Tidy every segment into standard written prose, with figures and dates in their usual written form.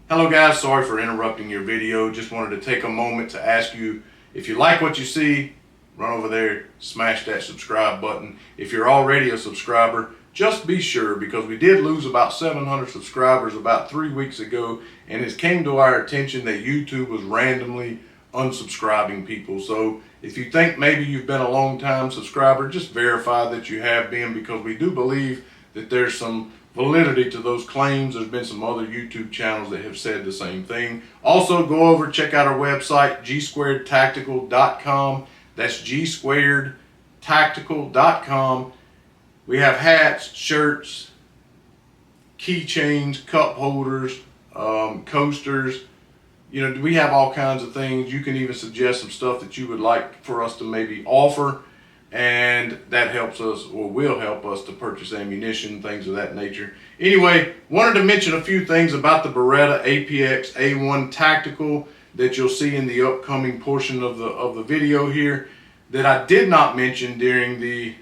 Hello guys, sorry for interrupting your video. Just wanted to take a moment to ask you, if you like what you see, run over there, smash that subscribe button. If you're already a subscriber, just be sure, because we did lose about 700 subscribers about 3 weeks ago, and it came to our attention that YouTube was randomly unsubscribing people. So if you think maybe you've been a long time subscriber, just verify that you have been, because we do believe that there's some validity to those claims. There's been some other YouTube channels that have said the same thing. Also, go over, check out our website, g2tactical.com. That's g2tactical.com. We have hats, shirts, keychains, cup holders, coasters. You know, we have all kinds of things. You can even suggest some stuff that you would like for us to maybe offer, and that helps us, or will help us, to purchase ammunition, things of that nature. Anyway, wanted to mention a few things about the Beretta APX-A1 Tactical that you'll see in the upcoming portion of the video here, that I did not mention during the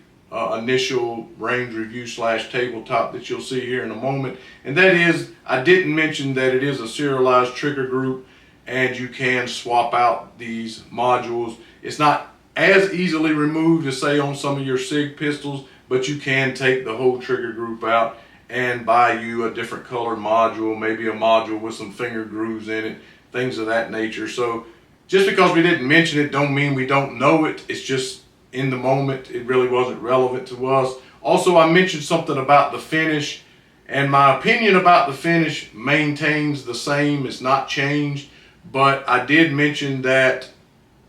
initial range review / tabletop that you'll see here in a moment. And that is, I didn't mention that it is a serialized trigger group, and you can swap out these modules. It's not as easily removed as, say, on some of your SIG pistols, but you can take the whole trigger group out and buy you a different color module, maybe a module with some finger grooves in it, things of that nature. So just because we didn't mention it don't mean we don't know it. It's just, in the moment, it really wasn't relevant to us. Also, I mentioned something about the finish, and my opinion about the finish maintains the same. It's not changed, but I did mention that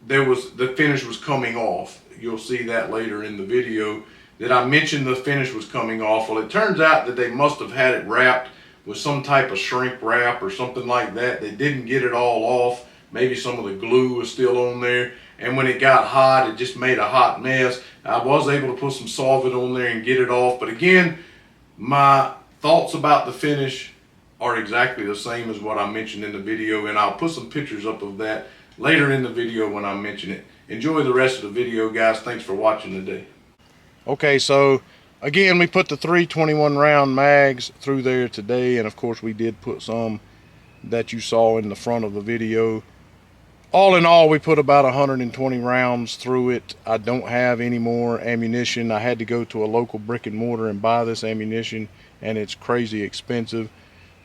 the finish was coming off. You'll see that later in the video, that I mentioned the finish was coming off. Well, it turns out that they must have had it wrapped with some type of shrink wrap or something like that. They didn't get it all off. Maybe some of the glue was still on there, and when it got hot, it just made a hot mess. I was able to put some solvent on there and get it off, but again, my thoughts about the finish are exactly the same as what I mentioned in the video, and I'll put some pictures up of that later in the video when I mention it. Enjoy the rest of the video, guys. Thanks for watching today. Okay, so again, we put the 321 round mags through there today, and of course we did put some that you saw in the front of the video. All in all, we put about 120 rounds through it. I don't have any more ammunition. I had to go to a local brick and mortar and buy this ammunition, and it's crazy expensive,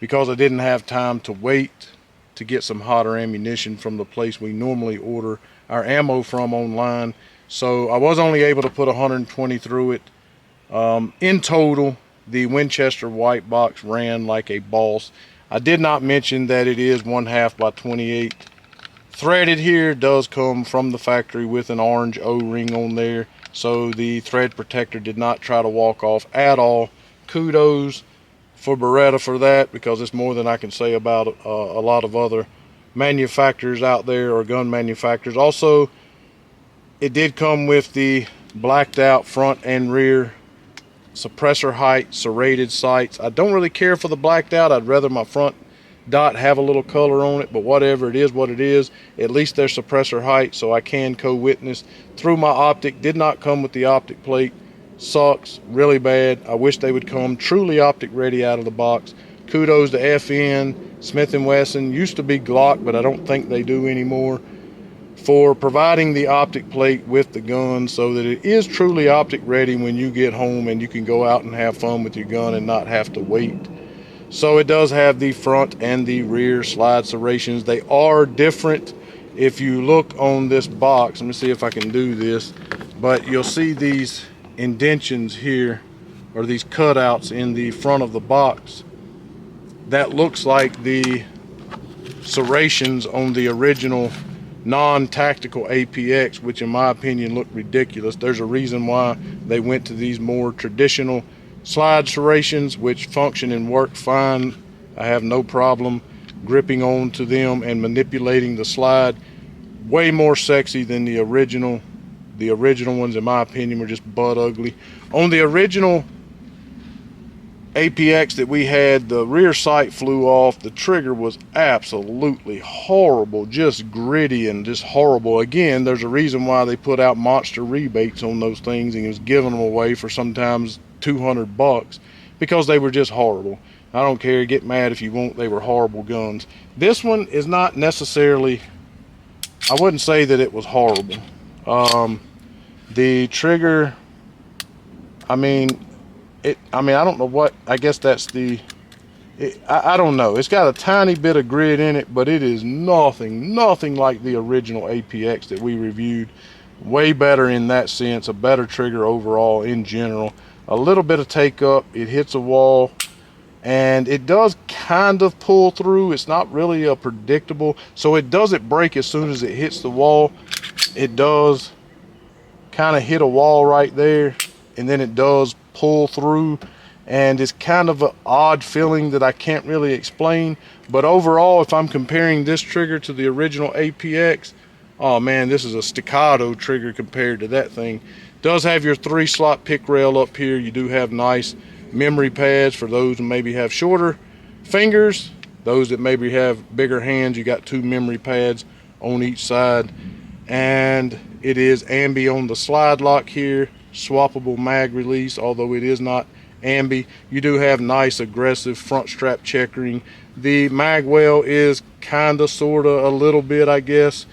because I didn't have time to wait to get some hotter ammunition from the place we normally order our ammo from online. So I was only able to put 120 through it. In total, the Winchester white box ran like a boss. I did not mention that it is 1/2 by 28. Threaded here does come from the factory with an orange O-ring on there, so the thread protector did not try to walk off at all. Kudos for Beretta for that, because it's more than I can say about a lot of other manufacturers out there, or gun manufacturers. Also, it did come with the blacked out front and rear suppressor height serrated sights. I don't really care for the blacked out. I'd rather my front dot have a little color on it, but whatever, it is what it is. At least there's suppressor height, so I can co-witness through my optic. Did not come with the optic plate. Sucks really bad. I wish they would come truly optic ready out of the box. Kudos to FN, Smith & Wesson, used to be Glock, but I don't think they do anymore, for providing the optic plate with the gun so that it is truly optic ready when you get home and you can go out and have fun with your gun and not have to wait. So it does have the front and the rear slide serrations. They are different. If you look on this box, let me see if I can do this, but you'll see these indentions here, or these cutouts in the front of the box. That looks like the serrations on the original non-tactical APX, which in my opinion look ridiculous. There's a reason why they went to these more traditional slide serrations, which function and work fine. I have no problem gripping onto them and manipulating the slide. Way more sexy than the original. The original ones, in my opinion, were just butt ugly. On the original APX that we had, the rear sight flew off. The trigger was absolutely horrible, just gritty and just horrible. Again, there's a reason why they put out monster rebates on those things and was giving them away for sometimes $200, because they were just horrible. I don't care, get mad if you want, they were horrible guns. This one is not necessarily, I wouldn't say that it was horrible. The trigger, I mean, I don't know what, I guess that's I don't know. It's got a tiny bit of grit in it, but it is nothing like the original APX that we reviewed. Way better in that sense, a better trigger overall in general. A little bit of take up, it hits a wall, and it does kind of pull through. It's not really a predictable, so it doesn't break as soon as it hits the wall. It does kind of hit a wall right there, and then it does pull through, and it's kind of an odd feeling that I can't really explain. But overall, if I'm comparing this trigger to the original APX, oh man, this is a staccato trigger compared to that thing. Does have your 3-slot pick rail up here. You do have nice memory pads for those who maybe have shorter fingers. Those that maybe have bigger hands, you got 2 memory pads on each side. And it is ambi on the slide lock here. Swappable mag release, although it is not ambi. You do have nice aggressive front strap checkering. The mag well is kinda sorta a little bit, I guess,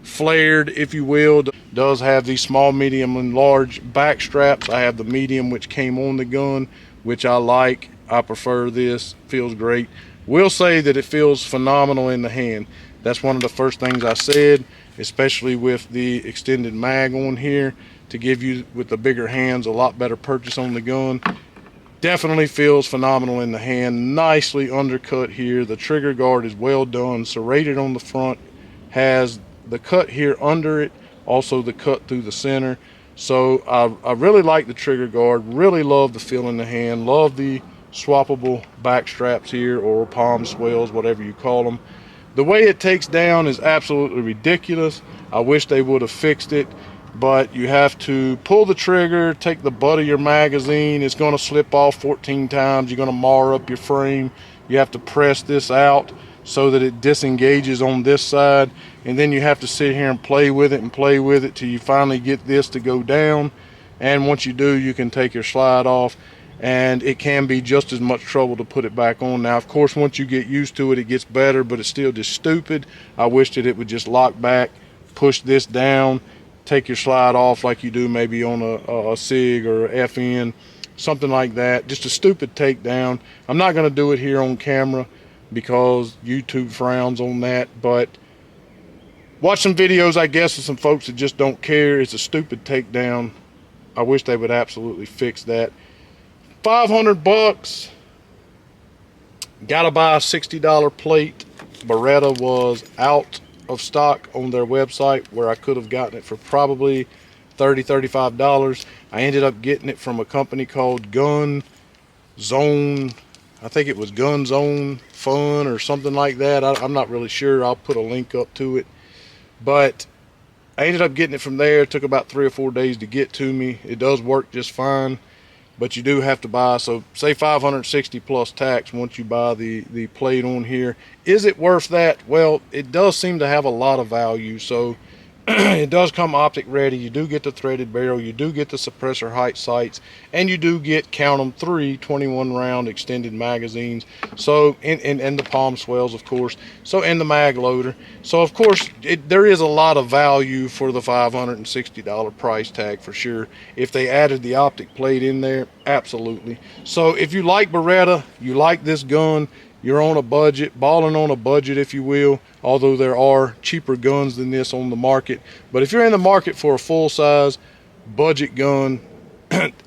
flared, if you will. Does have these small, medium, and large back straps. I have the medium, which came on the gun, which I like. I prefer this. Feels great. Will say that it feels phenomenal in the hand. That's one of the first things I said, especially with the extended mag on here, to give you, with the bigger hands, a lot better purchase on the gun. Definitely feels phenomenal in the hand. Nicely undercut here. The trigger guard is well done, serrated on the front, has the cut here under it, also the cut through the center. So I really like the trigger guard, really love the feel in the hand, love the swappable back straps here, or palm swells, whatever you call them. The way it takes down is absolutely ridiculous. I wish they would have fixed it, but you have to pull the trigger, take the butt of your magazine. It's going to slip off 14 times. You're going to mar up your frame. You have to press this out so that it disengages on this side, and then you have to sit here and play with it till you finally get this to go down. And once you do, you can take your slide off, and it can be just as much trouble to put it back on. Now, of course, once you get used to it, it gets better, but it's still just stupid. I wish that it would just lock back, push this down, take your slide off like you do maybe on a SIG or a FN, something like that. Just a stupid takedown. I'm not going to do it here on camera because YouTube frowns on that, but watch some videos, I guess, of some folks that just don't care. It's a stupid takedown. I wish they would absolutely fix that. 500 bucks. Gotta buy a $60 plate. Beretta was out of stock on their website, where I could have gotten it for probably $30-$35. I ended up getting it from a company called Gun Zone. I think it was Gun Zone Fun or something like that. I'm not really sure. I'll put a link up to it. But I ended up getting it from there. It took about 3 or 4 days to get to me. It does work just fine, but you do have to buy, so say $560 plus tax once you buy the plate on here. Is it worth that? Well, it does seem to have a lot of value. So it does come optic ready. You do get the threaded barrel, you do get the suppressor height sights, and you do get, count them, 3 21 round extended magazines. So and the palm swells, of course, so, and the mag loader. So of course there is a lot of value for the $560 price tag for sure. If they added the optic plate in there, absolutely. So if you like Beretta, you like this gun, you're on a budget, balling on a budget, if you will, although there are cheaper guns than this on the market. But if you're in the market for a full-size budget gun,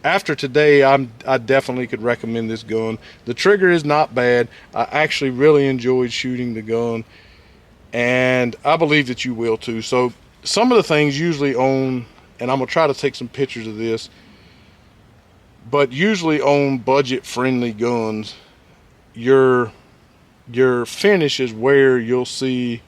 after today, I definitely could recommend this gun. The trigger is not bad. I actually really enjoyed shooting the gun, and I believe that you will too. So some of the things usually on, and I'm going to try to take some pictures of this, but usually on budget-friendly guns, your finish is where you'll see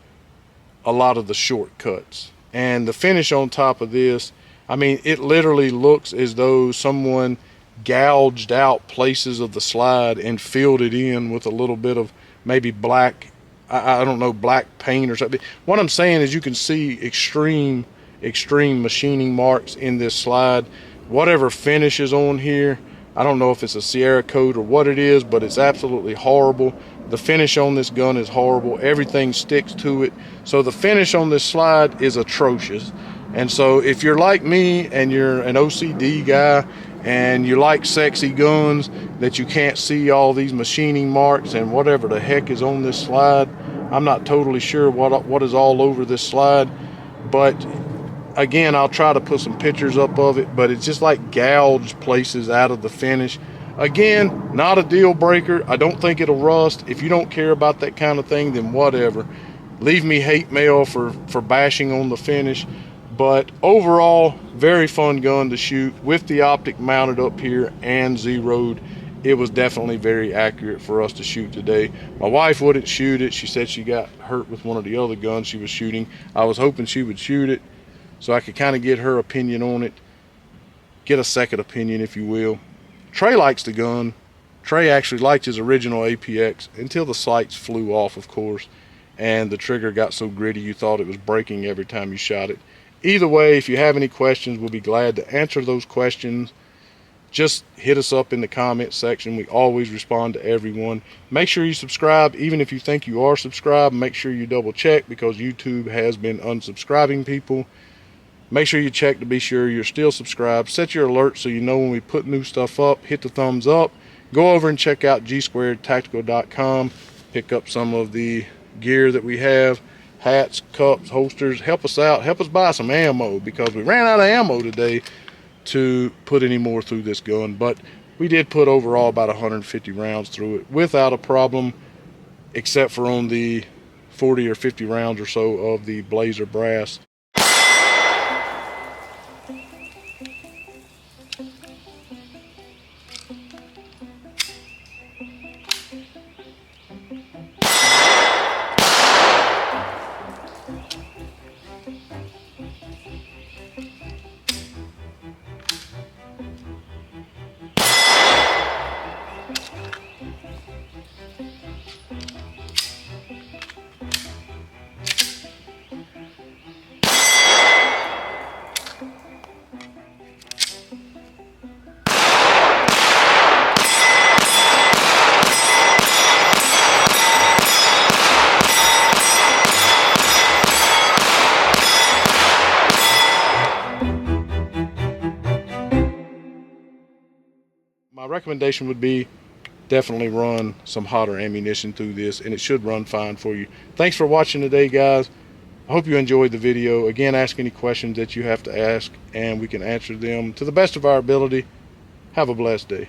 a lot of the shortcuts. And the finish on top of this, I mean, it literally looks as though someone gouged out places of the slide and filled it in with a little bit of maybe black, I don't know, black paint or something. What I'm saying is you can see extreme machining marks in this slide. Whatever finish is on here, I don't know if it's a Sierra coat or what it is, but it's absolutely horrible. The finish on this gun is horrible. Everything sticks to it. So the finish on this slide is atrocious. And so if you're like me and you're an OCD guy and you like sexy guns that you can't see all these machining marks and whatever the heck is on this slide, I'm not totally sure what is all over this slide, but again, I'll try to put some pictures up of it, but it's just like gouged places out of the finish. Again, not a deal breaker. I don't think it'll rust. If you don't care about that kind of thing, then whatever. Leave me hate mail for bashing on the finish. But overall, very fun gun to shoot with the optic mounted up here and zeroed. It was definitely very accurate for us to shoot today. My wife wouldn't shoot it. She said she got hurt with one of the other guns she was shooting. I was hoping she would shoot it so I could kind of get her opinion on it, get a second opinion, if you will. Trey likes the gun. Trey actually liked his original APX until the sights flew off, of course, and the trigger got so gritty you thought it was breaking every time you shot it. Either way, if you have any questions, we'll be glad to answer those questions. Just hit us up in the comment section. We always respond to everyone. Make sure you subscribe. Even if you think you are subscribed, make sure you double check, because YouTube has been unsubscribing people. Make sure you check to be sure you're still subscribed. Set your alerts so you know when we put new stuff up. Hit the thumbs up. Go over and check out gsquaredtactical.com. Pick up some of the gear that we have. Hats, cups, holsters. Help us out. Help us buy some ammo, because we ran out of ammo today to put any more through this gun. But we did put overall about 150 rounds through it without a problem, except for on the 40 or 50 rounds or so of the Blazer brass. My recommendation would be definitely run some hotter ammunition through this, and it should run fine for you. Thanks for watching today, guys. I hope you enjoyed the video. Again, ask any questions that you have to ask, and we can answer them to the best of our ability. Have a blessed day.